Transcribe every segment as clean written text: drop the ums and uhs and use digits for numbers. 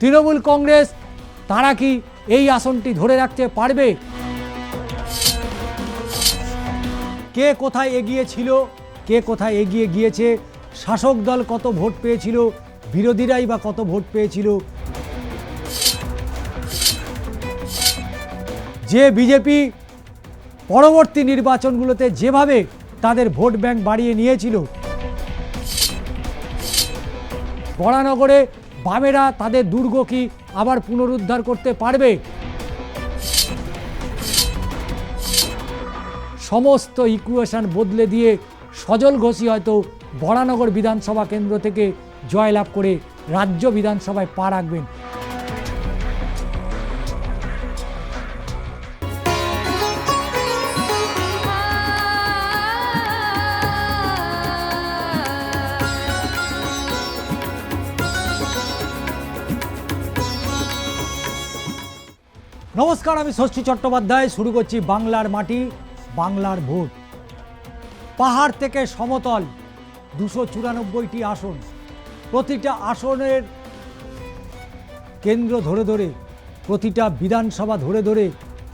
তৃণমূল কংগ্রেস তারা কি এই আসনটি ধরে রাখতে পারবে? কে কোথায় এগিয়ে ছিল, কে কোথায় এগিয়ে গিয়েছে, শাসক দল কত ভোট পেয়েছিল, বিরোধীরাই বা কত ভোট পেয়েছিল? যে বিজেপি পরবর্তী নির্বাচনগুলোতে যেভাবে তাদের ভোট ব্যাংক বাড়িয়ে নিয়েছিল, বরানগরে বামেরা তাদের দুর্গ কি আবার পুনরুদ্ধার করতে পারবে? সমস্ত ইকুয়েশন বদলে দিয়ে সজল ঘোষই হয়তো বরানগর বিধানসভা কেন্দ্র থেকে জয়লাভ করে রাজ্য বিধানসভায় পা রাখবেন। নমস্কার, আমি ষষ্ঠী চট্টোপাধ্যায়। শুরু করছি বাংলার মাটি, বাংলার ভোট। পাহাড় থেকে সমতল 294টি আসন, প্রতিটা আসনের কেন্দ্র ধরে ধরে, প্রতিটা বিধানসভা ধরে ধরে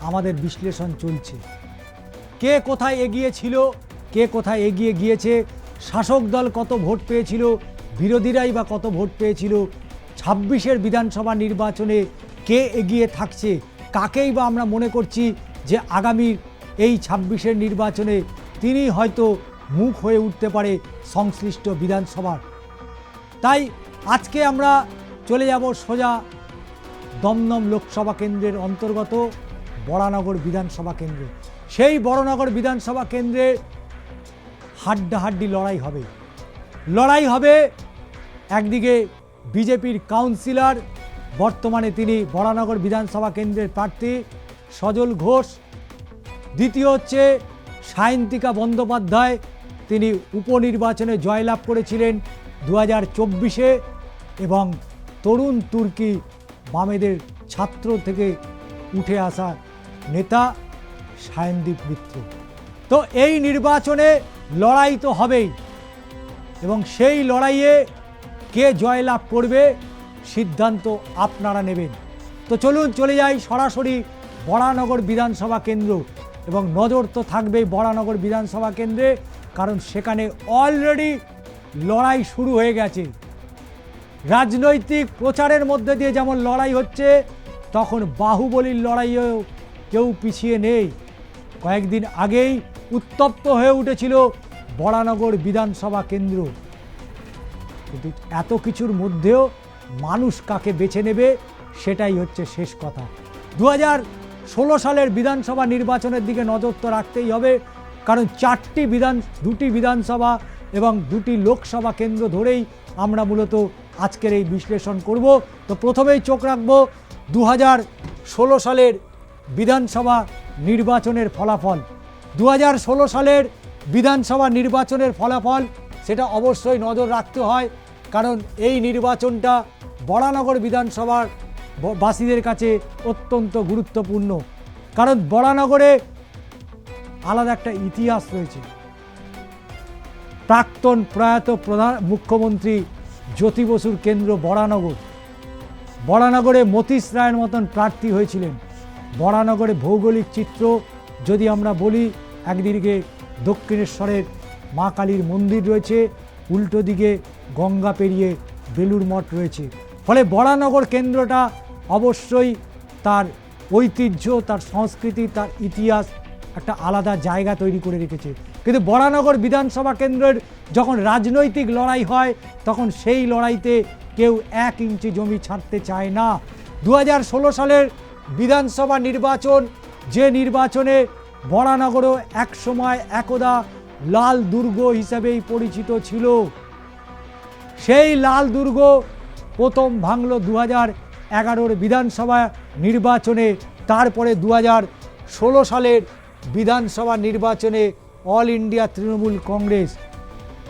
আমাদের বিশ্লেষণ চলছে। কে কোথায় এগিয়ে ছিল, কে কোথায় এগিয়ে গিয়েছে, শাসক দল কত ভোট পেয়েছিল, বিরোধীরাই বা কত ভোট পেয়েছিল, 26-এর বিধানসভা নির্বাচনে কে এগিয়ে থাকছে, কাকেই বা আমরা মনে করছি যে আগামী এই 26-এর নির্বাচনে তিনি হয়তো মুখ হয়ে উঠতে পারে সংশ্লিষ্ট বিধানসভার। তাই আজকে আমরা চলে যাব সোজা দমদম লোকসভা কেন্দ্রের অন্তর্গত বরানগর বিধানসভা কেন্দ্র। সেই বরানগর বিধানসভা কেন্দ্রে হাড্ডাহাড্ডি লড়াই হবে। একদিকে বিজেপির কাউন্সিলর, বর্তমানে তিনি বরানগর বিধানসভা কেন্দ্রের প্রার্থী সজল ঘোষ। দ্বিতীয় হচ্ছে সায়ন্তিকা বন্দ্যোপাধ্যায়, তিনি উপনির্বাচনে জয়লাভ করেছিলেন 2024-এ, এবং তরুণ তুর্কি বামেদের ছাত্র থেকে উঠে আসা নেতা সায়নদীপ মিত্র। তো এই নির্বাচনে লড়াই তো হবেই, এবং সেই লড়াইয়ে কে জয়লাভ করবে সিদ্ধান্ত আপনারা নেবেন। তো চলুন চলে যাই সরাসরি বরানগর বিধানসভা কেন্দ্র, এবং নজর তো থাকবেই বরানগর বিধানসভা কেন্দ্রে, কারণ সেখানে অলরেডি লড়াই শুরু হয়ে গেছে। রাজনৈতিক প্রচারের মধ্যে দিয়ে যেমন লড়াই হচ্ছে, তখন বাহুবলীর লড়াইয়েও কেউ পিছিয়ে নেই। কয়েকদিন আগেই উত্তপ্ত হয়ে উঠেছিল বরানগর বিধানসভা কেন্দ্র, কিন্তু এত কিছুর মধ্যেও মানুষ কাকে বেছে নেবে সেটাই হচ্ছে শেষ কথা। 2016 সালের বিধানসভা নির্বাচনের দিকে নজর তো রাখতেই হবে, কারণ দুটি বিধানসভা এবং দুটি লোকসভা কেন্দ্র ধরেই আমরা মূলত আজকের এই বিশ্লেষণ করব। তো প্রথমেই চোখ রাখব 2016 সালের বিধানসভা নির্বাচনের ফলাফল। 2016 সালের বিধানসভা নির্বাচনের ফলাফল সেটা অবশ্যই নজর রাখতে হয়, কারণ এই নির্বাচনটা বরানগর বিধানসভার বাসীদের কাছে অত্যন্ত গুরুত্বপূর্ণ। কারণ বরানগরে আলাদা একটা ইতিহাস রয়েছে। প্রাক্তন প্রয়াত মুখ্যমন্ত্রী জ্যোতি বসুর কেন্দ্র বরানগরে মতীশ রায়ের মতন প্রার্থী হয়েছিলেন। বরানগরে ভৌগোলিক চিত্র যদি আমরা বলি, একদিকে দক্ষিণেশ্বরের মা কালীর মন্দির রয়েছে, উল্টো দিকে গঙ্গা পেরিয়ে বেলুড় মঠ রয়েছে। ফলে বরানগর কেন্দ্রটা অবশ্যই তার ঐতিহ্য, তার সংস্কৃতি, তার ইতিহাস একটা আলাদা জায়গা তৈরি করে রেখেছে। কিন্তু বরানগর বিধানসভা কেন্দ্রের যখন রাজনৈতিক লড়াই হয়, তখন সেই লড়াইতে কেউ 1 ইঞ্চি জমি ছাড়তে চায় না। 2016 সালের বিধানসভা নির্বাচন, যে নির্বাচনে বরানগরও একসময় একদা লাল দুর্গ হিসেবেই পরিচিত ছিল, সেই লাল দুর্গ প্রথম ভাঙল 2011-র বিধানসভা নির্বাচনে। তারপরে 2016 সালের বিধানসভা নির্বাচনে অল ইন্ডিয়া তৃণমূল কংগ্রেস,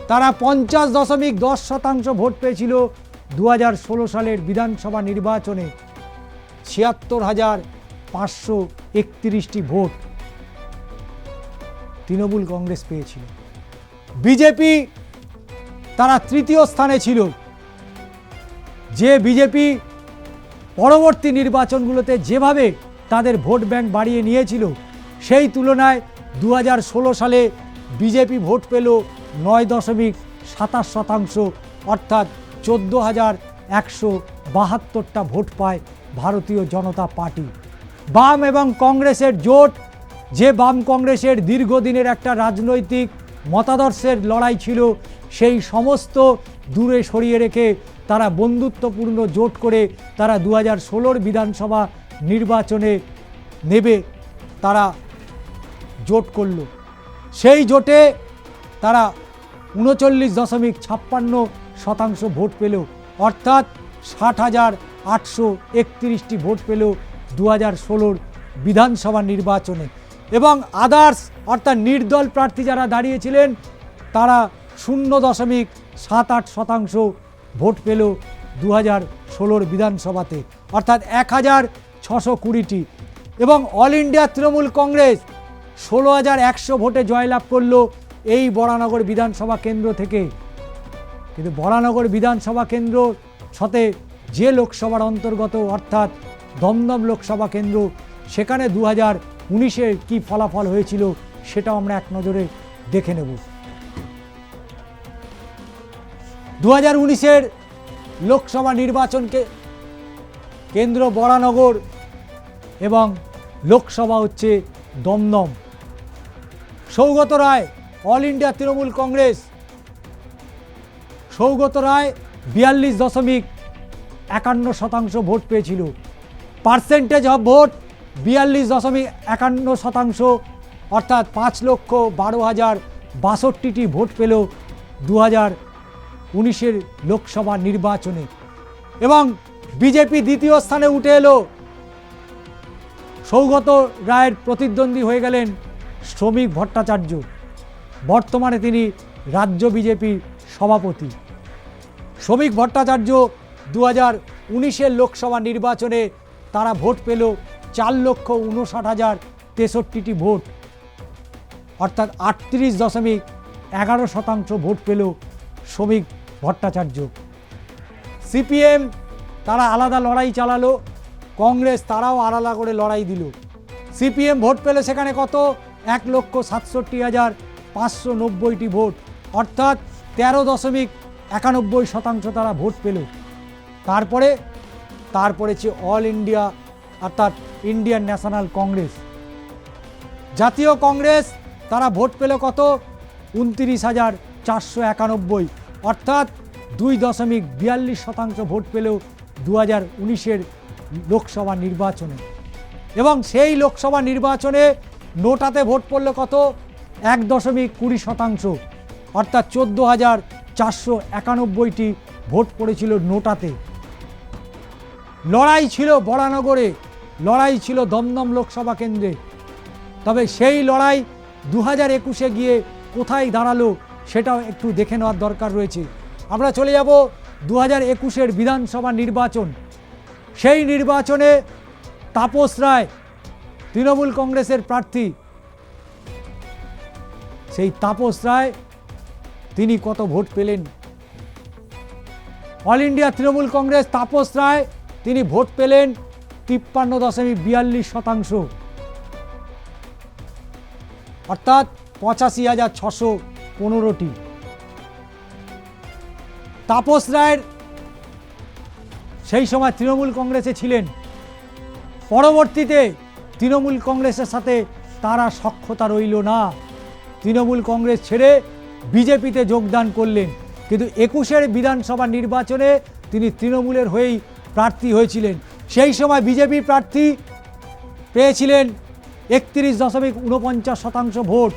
তারা 50.10% ভোট পেয়েছিল 2016 সালের বিধানসভা নির্বাচনে। 76,531টি ভোট তৃণমূল কংগ্রেস পেয়েছিল। বিজেপি তারা তৃতীয় স্থানে ছিল। যে বিজেপি পরবর্তী নির্বাচনগুলোতে যেভাবে তাদের ভোট ব্যাংক বাড়িয়ে নিয়েছিল, সেই তুলনায় 2016 সালে বিজেপি ভোট পেল 9.27%, অর্থাৎ 14,172টা ভোট পায় ভারতীয় জনতা পার্টি। বাম এবং কংগ্রেসের জোট, যে বাম কংগ্রেসের দীর্ঘদিনের একটা রাজনৈতিক মতাদর্শের লড়াই ছিল, সেই সমস্ত দূরে সরিয়ে রেখে তারা বন্ধুত্বপূর্ণ জোট করে তারা 2016 বিধানসভা নির্বাচনে নেবে তারা জোট করল। সেই জোটে তারা 39.56% ভোট পেল, অর্থাৎ 60,831টি ভোট পেল 2016 বিধানসভা নির্বাচনে। এবং আদার্স অর্থাৎ নির্দল প্রার্থী যারা দাঁড়িয়েছিলেন তারা 0.78% ভোট পেল 2016 বিধানসভাতে, অর্থাৎ 1,620টি। এবং অল ইন্ডিয়া তৃণমূল কংগ্রেস 16,100 ভোটে জয়লাভ করলো এই বরানগর বিধানসভা কেন্দ্র থেকে। কিন্তু বরানগর বিধানসভা কেন্দ্র সাথে যে লোকসভার অন্তর্গত অর্থাৎ দমদম লোকসভা কেন্দ্র, সেখানে 2019-এ কী ফলাফল হয়েছিল সেটাও আমরা এক নজরে দেখে নেব। 2019-এর লোকসভা নির্বাচনকে কেন্দ্র বরানগর এবং লোকসভা হচ্ছে Dumdum. Saugata Roy, all India Trinamool Congress, Saugata Roy 42.51% vote পেয়েছিল। পার্সেন্টেজ অফ ভোট 42.51%, অর্থাৎ 5,12,062টি ভোট পেল 2019-এর লোকসভা নির্বাচনে। এবং বিজেপি দ্বিতীয় স্থানে উঠে এলো। সৌগত রায়ের প্রতিদ্বন্দ্বী হয়ে গেলেন শ্রমিক ভট্টাচার্য, বর্তমানে তিনি রাজ্য বিজেপির সভাপতি। শ্রমিক ভট্টাচার্য 2019-এর লোকসভা নির্বাচনে তারা ভোট পেল 4,59,063টি ভোট, অর্থাৎ 38.11% ভোট পেল শ্রমিক ভট্টাচার্য। সিপিএম তারা আলাদা লড়াই চালালো, কংগ্রেস তারাও আলাদা করে লড়াই দিল। সিপিএম ভোট পেল সেখানে কত? 1,67,590টি ভোট, অর্থাৎ 13.91% তারা ভোট পেল। তারপরে হচ্ছে অল ইন্ডিয়া অর্থাৎ ইন্ডিয়ান ন্যাশনাল কংগ্রেস, জাতীয় কংগ্রেস, তারা ভোট পেল কত? 29,491, অর্থাৎ 2.42% ভোট পেল 2019-এর লোকসভা নির্বাচনে। এবং সেই লোকসভা নির্বাচনে নোটাতে ভোট পড়ল কত? 1.20%, অর্থাৎ 14,491টি ভোট পড়েছিল নোটাতে। লড়াই ছিল বরানগরে, লড়াই ছিল দমদম লোকসভা কেন্দ্রে। তবে সেই লড়াই 2021-এ গিয়ে কোথায় দাঁড়ালো সেটাও একটু দেখে নেওয়ার দরকার রয়েছে। আমরা চলে যাব 2021-এর বিধানসভা নির্বাচন। সেই নির্বাচনে তাপস রায় তৃণমূল কংগ্রেসের প্রার্থী, সেই তাপস রায় তিনি কত ভোট পেলেন? অল ইন্ডিয়া তৃণমূল কংগ্রেস তাপস রায় তিনি ভোট পেলেন 53.42%, অর্থাৎ 85,615টি। তাপস রায়ের সেই সময় তৃণমূল কংগ্রেসে ছিলেন, পরবর্তীতে তৃণমূল কংগ্রেসের সাথে তারা সখ্যতা রইল না, তৃণমূল কংগ্রেস ছেড়ে বিজেপিতে যোগদান করলেন। কিন্তু 21-এর বিধানসভা নির্বাচনে তিনি তৃণমূলের হয়েই প্রার্থী হয়েছিলেন। সেই সময় বিজেপি প্রার্থী পেয়েছিলেন 31.49% ভোট,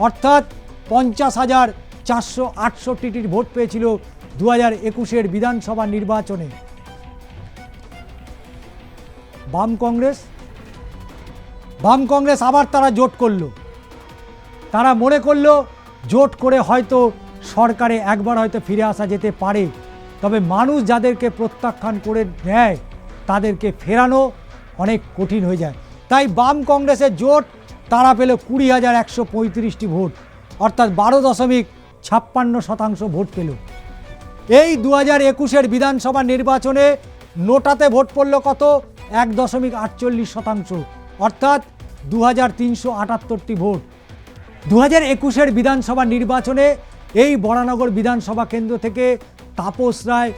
অর্থাৎ 50,468টির ভোট পেয়েছিল 2021-এর বিধানসভা নির্বাচনে। বাম কংগ্রেস আবার তারা জোট করলো। তারা মনে করলো জোট করে হয়তো সরকারে একবার হয়তো ফিরে আসা যেতে পারে, তবে মানুষ যাদেরকে প্রত্যাখ্যান করে নেয় তাদেরকে ফেরানো অনেক কঠিন হয়ে যায়। তাই বাম কংগ্রেসের জোট তারা পেল 20,135টি ভোট, অর্থাৎ 12.56% ভোট পেল। এই 2021-এর বিধানসভা নির্বাচনে নোটাতে ভোট পড়ল কত? 1.48%, অর্থাৎ 2378টি ভোট। 2021-এর বিধানসভা নির্বাচনে এই বরানগর বিধানসভা কেন্দ্র থেকে তাপস রায়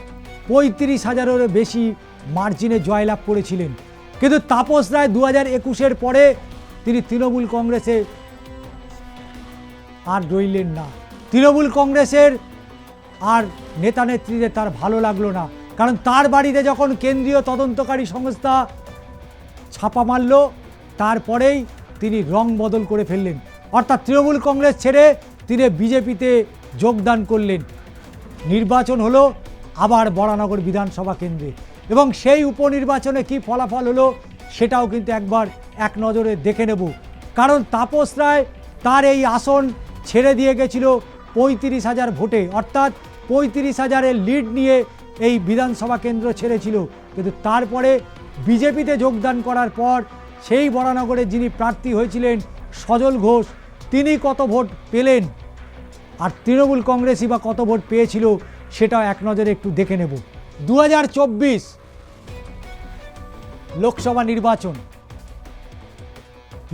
35,000-এরও বেশি মার্জিনে জয়লাভ করেছিলেন। কিন্তু তাপস রায় 2021-এর পরে তিনি তৃণমূল কংগ্রেসে আর রইলেন না। তৃণমূল কংগ্রেসের আর নেতা নেত্রীদের তার ভালো লাগলো না, কারণ তার বাড়িতে যখন কেন্দ্রীয় তদন্তকারী সংস্থা ছাপা মারল, তারপরেই তিনি রং বদল করে ফেললেন, অর্থাৎ তৃণমূল কংগ্রেস ছেড়ে তিনি বিজেপিতে যোগদান করলেন। নির্বাচন হলো আবার বরানগর বিধানসভা কেন্দ্রে, এবং সেই উপনির্বাচনে কি ফলাফল হলো সেটাও কিন্তু একবার এক নজরে দেখে নেব। কারণ তাপস রায় তার এই আসন ছেড়ে দিয়ে গেছিল 35,000 ভোটে, অর্থাৎ 35,000-এর লিড নিয়ে এই বিধানসভা কেন্দ্র ছেড়েছিল। কিন্তু তারপরে বিজেপিতে যোগদান করার পর সেই বরানগরে যিনি প্রার্থী হয়েছিলেন সজল ঘোষ, তিনি কত ভোট পেলেন আর তৃণমূল কংগ্রেসই বা কত ভোট পেয়েছিল সেটাও এক নজরে একটু দেখে নেব। 2024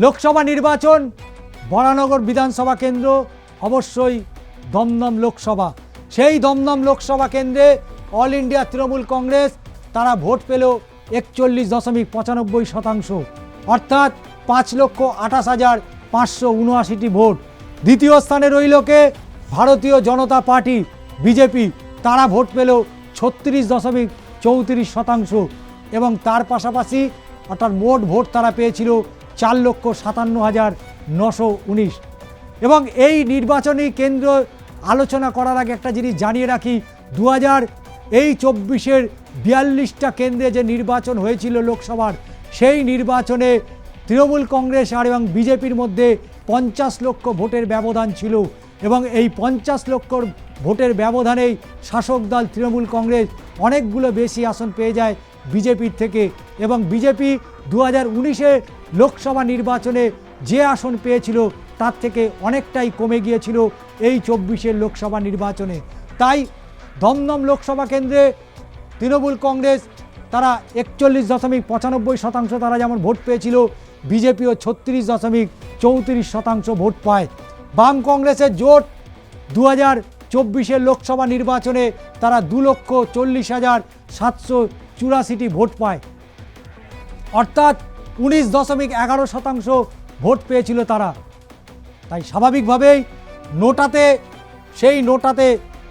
লোকসভা নির্বাচন বরানগর বিধানসভা কেন্দ্র অবশ্যই দমদম লোকসভা। সেই দমদম লোকসভা কেন্দ্রে অল ইন্ডিয়া তৃণমূল কংগ্রেস তারা ভোট পেল 41.95%, অর্থাৎ 5,28,579টি ভোট। দ্বিতীয় স্থানে রইল কে? ভারতীয় জনতা পার্টি বিজেপি, তারা ভোট পেল 36.34%, এবং তার পাশাপাশি অর্থাৎ মোট ভোট তারা পেয়েছিল 4,57,919। এবং এই নির্বাচনী কেন্দ্র আলোচনা করার আগে একটা জিনিস জানিয়ে রাখি, 2024-এর 42টা কেন্দ্রে যে নির্বাচন হয়েছিল লোকসভার, সেই নির্বাচনে তৃণমূল কংগ্রেস আর এবং বিজেপির মধ্যে 50 লক্ষ ভোটের ব্যবধান ছিল, এবং এই 50 লক্ষ ভোটের ব্যবধানেই শাসক দল তৃণমূল কংগ্রেস অনেকগুলো বেশি আসন পেয়ে যায় বিজেপির থেকে, এবং বিজেপি 2019-এ লোকসভা নির্বাচনে যে আসন পেয়েছিল তার থেকে অনেকটাই কমে গিয়েছিল এই 24-এর লোকসভা নির্বাচনে। তাই দমদম লোকসভা কেন্দ্রে তৃণমূল কংগ্রেস তারা 41.95% তারা যেমন ভোট পেয়েছিল, বিজেপিও 36.34% ভোট পায়। বাম কংগ্রেসের জোট 2024-এর লোকসভা নির্বাচনে তারা 2,40,784টি ভোট পায়, অর্থাৎ 19.11% ভোট পেয়েছিল তারা। তাই স্বাভাবিকভাবেই নোটাতে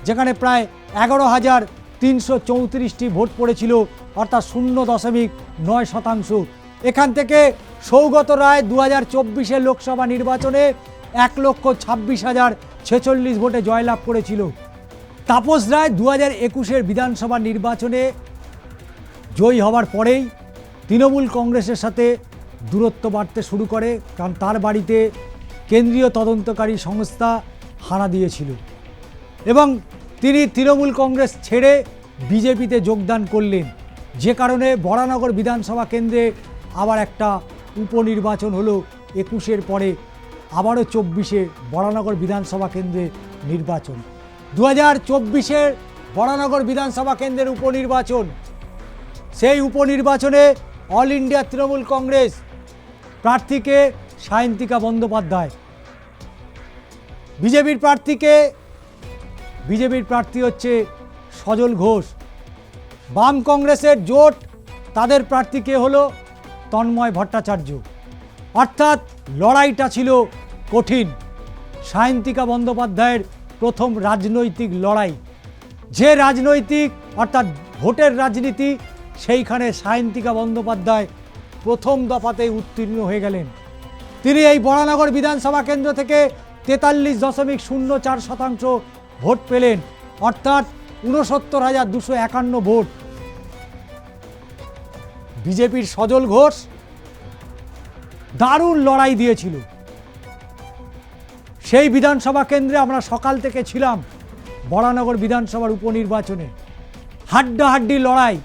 যেখানে প্রায় 11,334টি ভোট পড়েছিল, অর্থাৎ 0.9%, এখান থেকে সৌগত রায় 2024-এর লোকসভা নির্বাচনে 1,26,046 ভোটে জয়লাভ করেছিল। তাপস রায় 2021-এর বিধানসভা নির্বাচনে জয়ী হওয়ার পরেই তৃণমূল কংগ্রেসের সাথে দূরত্ব বাড়তে শুরু করে, কারণ তার বাড়িতে কেন্দ্রীয় তদন্তকারী সংস্থা হানা দিয়েছিল, এবং তিনি তৃণমূল কংগ্রেস ছেড়ে বিজেপিতে যোগদান করলেন, যে কারণে বরানগর বিধানসভা কেন্দ্রে আবার একটা উপনির্বাচন হলো 21-এর পরে, আবারও 24-এ বরানগর বিধানসভা কেন্দ্রে নির্বাচন। 2024-এর বরানগর বিধানসভা কেন্দ্রের উপনির্বাচন, সেই উপনির্বাচনে অল ইন্ডিয়া তৃণমূল কংগ্রেস প্রার্থীকে সায়ন্তিকা বন্দ্যোপাধ্যায়, বিজেপির প্রার্থী হচ্ছে সজল ঘোষ। বাম কংগ্রেসের জোট তাদের প্রার্থীকে হলো তন্ময় ভট্টাচার্য, অর্থাৎ লড়াইটা ছিল কঠিন। সায়ন্তিকা বন্দ্যোপাধ্যায়ের প্রথম রাজনৈতিক লড়াই, যে রাজনৈতিক অর্থাৎ ভোটের রাজনীতি, সেইখানে সায়ন্তিকা বন্দ্যোপাধ্যায় প্রথম দফাতেই উত্তীর্ণ হয়ে গেলেন। তিনি এই বরানগর বিধানসভা কেন্দ্র থেকে 43.04% ভোট পেলেন, অর্থাৎ 69,251 ভোট। বিজেপির সজল ঘোষ দারুণ লড়াই দিয়েছিল। সেই বিধানসভা কেন্দ্রে আমরা সকাল থেকে ছিলাম বরানগর বিধানসভার উপনির্বাচনে, হাড্ডাহাড্ডি লড়াই,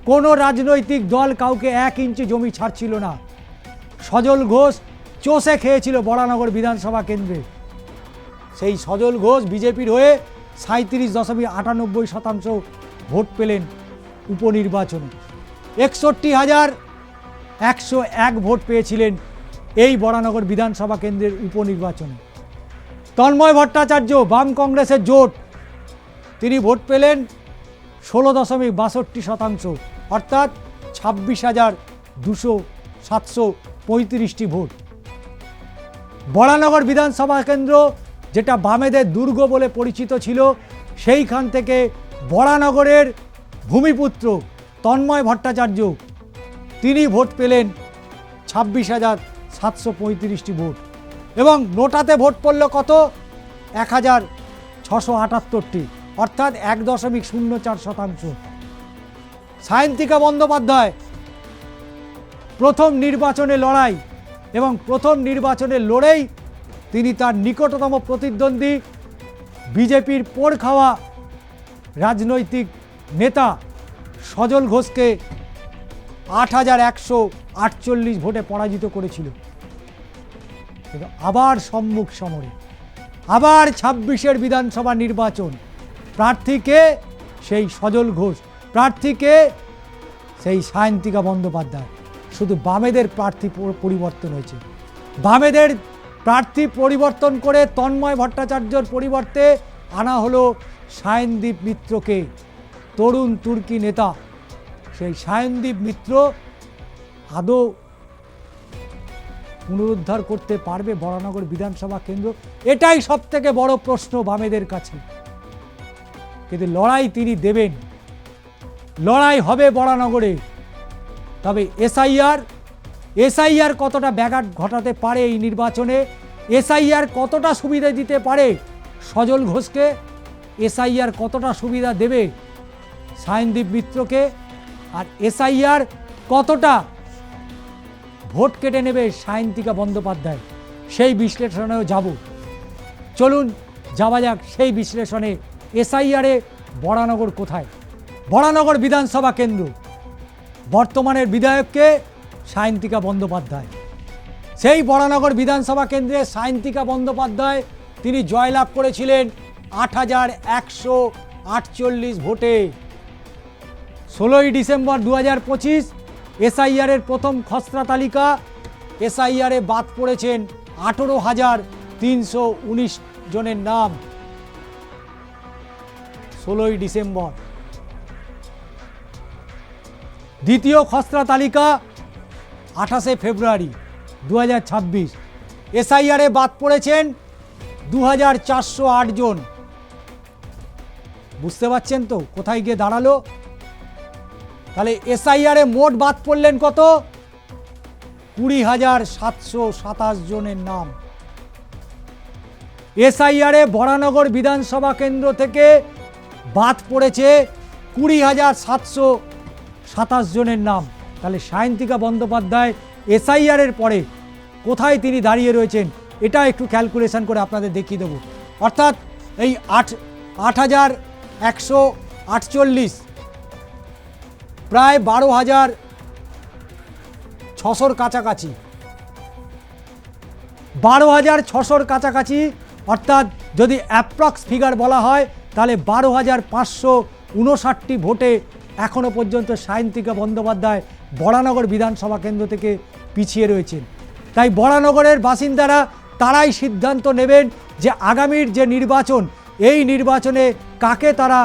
কোনো রাজনৈতিক দল কাউকে 1 ইঞ্চি জমি ছাড়ছিল না। সজল ঘোষ চষে খেয়েছিল বরানগর বিধানসভা কেন্দ্রে। সেই সজল ঘোষ বিজেপির হয়ে 37.98% ভোট পেলেন উপনির্বাচনে। 61,101 ভোট পেয়েছিলেন এই বরানগর বিধানসভা কেন্দ্রের উপনির্বাচনে। তন্ময় ভট্টাচার্য বাম কংগ্রেসের জোট, তিনি ভোট পেলেন 16.62%, অর্থাৎ 26,735টি ভোট। বরানগর বিধানসভা কেন্দ্র, যেটা বামেদের দুর্গ বলে পরিচিত ছিল, সেইখান থেকে বরানগরের ভূমিপুত্র তন্ময় ভট্টাচার্য, তিনি ভোট পেলেন 26,735টি ভোট। এবং নোটাতে ভোট পড়ল কত? 1,678টি, অর্থাৎ 1.04%। সায়ন্তিকা বন্দ্যোপাধ্যায় প্রথম নির্বাচনে লড়াই, এবং প্রথম নির্বাচনে লড়েই তিনি তার নিকটতম প্রতিদ্বন্দ্বী বিজেপির পোড় খাওয়া রাজনৈতিক নেতা সজল ঘোষকে 8,148 ভোটে পরাজিত করেছিল। কিন্তু আবার সম্মুখ সমরে, আবার 26-এর বিধানসভা নির্বাচন, প্রার্থীকে সেই সজল ঘোষ, প্রার্থীকে সেই সায়ন্তিকা বন্দ্যোপাধ্যায়। শুধু বামেদের প্রার্থী পরিবর্তন হয়েছে। বামেদের প্রার্থী পরিবর্তন করে তন্ময় ভট্টাচার্যর পরিবর্তে আনা হলো সায়নদীপ মিত্রকে, তরুণ তুর্কি নেতা। সেই সায়নদীপ মিত্র আদৌ পুনরুদ্ধার করতে পারবে বরানগর বিধানসভা কেন্দ্র? এটাই সবথেকে বড় প্রশ্ন বামেদের কাছে। কিন্তু লড়াই তিনি দেবেন, লড়াই হবে বরানগরে। তবে এসআইআর কতটা ব্যাঘাত ঘটাতে পারে এই নির্বাচনে, এসআইআর কতটা সুবিধা দিতে পারে সজল ঘোষকে, এসআইআর কতটা সুবিধা দেবে সায়নদীপ মিত্রকে, আর এসআইআর কতটা ভোট কেটে নেবে সায়ন্তিকা বন্দ্যোপাধ্যায়, সেই বিশ্লেষণেও যাব। চলুন যাওয়া যাক সেই বিশ্লেষণে। এসআইআরে বরানগর কোথায়? বরানগর বিধানসভা কেন্দ্র, বর্তমানের বিধায়ককে সায়ন্তিকা বন্দ্যোপাধ্যায়। সেই বরানগর বিধানসভা কেন্দ্রে সায়ন্তিকা বন্দ্যোপাধ্যায় তিনি জয়লাভ করেছিলেন 8,148 ভোটে। 16ই ডিসেম্বর 2025 এসআইআরের প্রথম খসড়া তালিকা, এসআইআরে বাদ পড়েছেন 18,319 জনের নাম। 16ই ডিসেম্বর। দ্বিতীয় খসড়া তালিকা 28শে ফেব্রুয়ারি 2026, এসআইআরে বাদ পড়েছেন 2,408 জন। বুঝতে পারছেন তো কোথায় গিয়ে দাঁড়ালো? তাহলে এসআইআরে মোট বাদ পড়লেন কত? 20,727 জনের নাম। এসআইআরে বরানগর বিধানসভা কেন্দ্র থেকে বাদ পড়েছে 20,727 জনের নাম। তাহলে সায়ন্তিকা বন্দ্যোপাধ্যায় এসআইআরের পরে কোথায় তিনি দাঁড়িয়ে রয়েছেন, এটা একটু ক্যালকুলেশন করে আপনাদের দেখিয়ে দেব। অর্থাৎ এই 8,148 প্রায় 12,600 কাছাকাছি, 12,600 কাছাকাছি। অর্থাৎ যদি অ্যাপ্রক্স ফিগার বলা হয় তাহলে 12,559টি ভোটে এখনও পর্যন্ত সায়ন্তিকা বন্দ্যোপাধ্যায় বরানগর বিধানসভা কেন্দ্র থেকে পিছিয়ে রয়েছেন। তাই বরানগরের বাসিন্দারা তারাই সিদ্ধান্ত নেবেন যে আগামীর যে নির্বাচন, এই নির্বাচনে কাকে তারা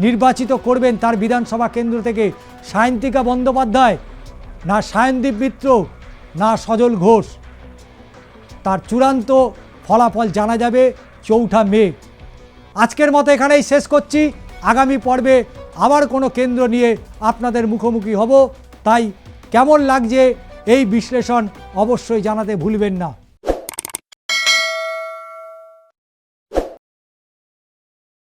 নির্বাচিত করবেন তার বিধানসভা কেন্দ্র থেকে, সায়ন্তিকা বন্দ্যোপাধ্যায় না সায়নদীপ মিত্র না সজল ঘোষ। তার চূড়ান্ত ফলাফল জানা যাবে 4 মে। আজকের মতো এখানেই শেষ করছি। আগামী পর্বে আবার কোনো কেন্দ্র নিয়ে আপনাদের মুখোমুখি হব। তাই কেমন লাগছে এই বিশ্লেষণ অবশ্যই জানাতে ভুলবেন না।